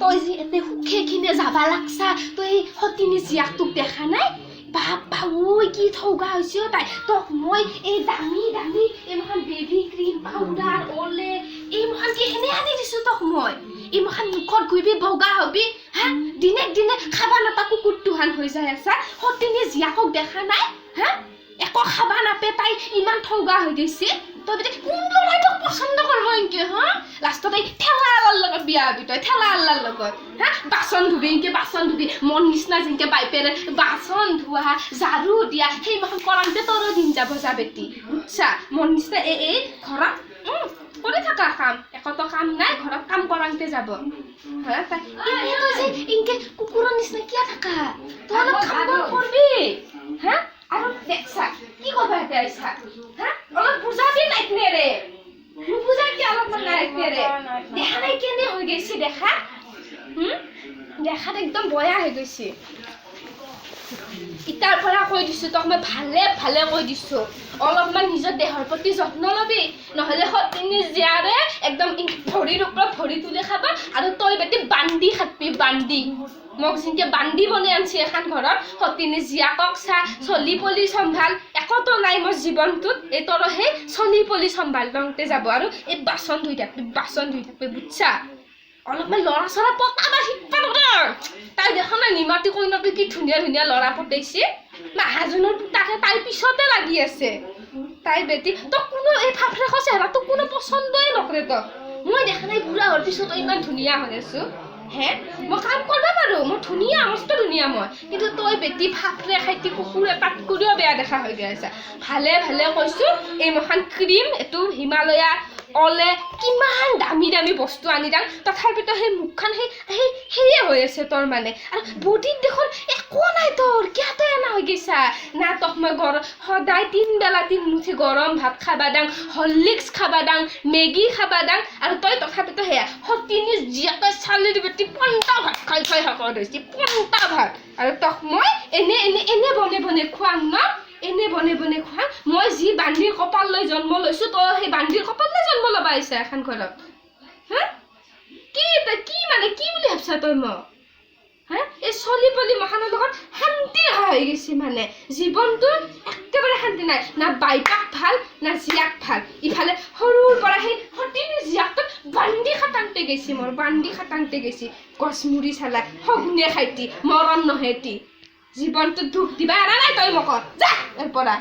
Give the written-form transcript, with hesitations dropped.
তই যে এতে সুখে কিনে যাবা লাগছা তই সতিনী জীয়াক তোক দেখা নাই বাবা ওই কি ঠগা হৈছে তাই তোক মই এই দামী দামী এইমাখান বেবী ক্ৰীম পাউডাৰ অলে এইমাখান কি এনে আনি দিছো তোক মই এইমাখান মুখত ঘুইবি বগা হবি হা দিনে দিনে খাবা নাপা কুকুৰটোহান হৈ যায় আছা সতিনী জীয়াকক দেখা নাই হা একো খাবা নাপে তাই ইমান ঠগা হৈ গৈছে তই বেটা কোন ল'ৰাই তোক পচন্দ কৰিব এনেকে হা লাষ্টত এই ঠেলা আল্লাৰ লগত বিয়া হবি তই ঠেলা আল্লাৰ লগত হা বাচন ধুবি এনেকে বাচন ধুবি মন নিচিনা যেনেকে বাইপেৰে বাচন ধোৱা ঝাৰু দিয়া সেইমাখান কৰাওঁতে তোৰো দিন যাব যা বেটি বুজছা মন নিচিনা এই ঘৰত কৰি থাকা কাম একতো কাম নাই ঘৰত কাম কৰাওঁতে যাব হা তই যে এনেকে কুকুৰৰ নিচিনা কিয় থাকা তই অলপ কাম কৰবি হা আৰু দেখছা কি কথা এটা আইছা হা অলপ বুজাবি নাইকনে ৰে নুবুজা কি অলপ নাইকনে ৰে দেখা নাই কেনে হৈ গৈছে দেখা দেখাত একদম বয়া হৈ গৈছে ইটাৰ পৰা কৈ দিছো তোক মই ভালে ভালে কৈ দিছো অলপমান নিজৰ দেহৰ প্ৰতি যত্ন লবি নহলে সতিনী জীয়াৰে একদম ভৰিৰ ওপৰত ভৰি তুলি খাবা আৰু তই বেটি বান্দি খাবি বান্দি মোক যেনকে বান্দি বনাই আনছি এখন ঘৰত সতিনী জীয়াকক চা চলি পলি চম্ভাল একতো নাই মোৰ জীৱনটোত এই তোৰ সেই চলি পলি চম্ভাল লওঁতে যাব আৰু এই বাচন ধুই থাকবি বুজছা অলপমান ল'ৰা চৰা পতাবা শিকবা নকৰ তাই দেখা নাই নিমাতি কইনাটো কি ধুনীয়া ধুনীয়া ল'ৰা পতাইছে মাহাজনৰ পুতাকে তাইৰ পিছতে লাগি আছে তাই বেটি তোক কোনো এই ফাফৰেকৰ চেহেৰাটোক কোনো পচন্দই নকৰে তোক মই দেখা নাই বুঢ়া হোৱাৰ পিছত ইমান ধুনীয়া হৈ আছো হে মই কাম কৰিব পাৰোঁ মই ধুনীয়া মস্ত ধুনীয়া মই কিন্তু তই বেটি ফাফৰে খাইতি কুকুৰ এটাত কৰিও বেয়া দেখা হৈ গৈ আছা ভালে ভালে কৈছোঁ এই মহান ক্ৰীম এইটো হিমালয়া অলে কিমান দামী দামী বস্তু আনি দাম তথাপিতো সেই মুখখন সেয়ে হৈ আছে তোৰ মানে আৰু বডিত দেখোন একো নাই তোৰ কিয়াতে এনা হৈ গৈছা না তোক মই সদায় 3 বেলা 3 মুঠি গৰম ভাত খাবা দাং হৰলিক্স খাবা দাং মেগী খাবা দাং আৰু তই তথাপিতো সেয়া সতিনী জীয়াকে চালি দিবি পন্তা ভাত খাই শকত হৈছি পন্তা ভাত আৰু তোক মই এনে বনে খুৱাম ন এনে বনে খুৱাম মই যি বান্দিৰ কপাল লৈ জন্ম লৈছো তই সেই বান্দিৰ কপাল লৈ জন্ম ল'বা আহিছা এখন ঘৰত হা কি মানে কি বুলি ভাবছা তই মোক হা এই চলি পলি মখানৰ লগত শান্তি নহা হৈ গৈছে মানে জীৱনটো একেবাৰে শান্তি নাই না বাইপাক ভাল না জীয়াক ভাল ইফালে সৰুৰ পৰা সেই সতিনী জীয়াকটোক বান্দি খাটাংতে গৈছে গছমুৰি চালা সগুনে খাইতি মৰম নহেতি জীৱনটো দুখ দিবা এৰা নাই তই মোক যা ইয়াৰ পৰা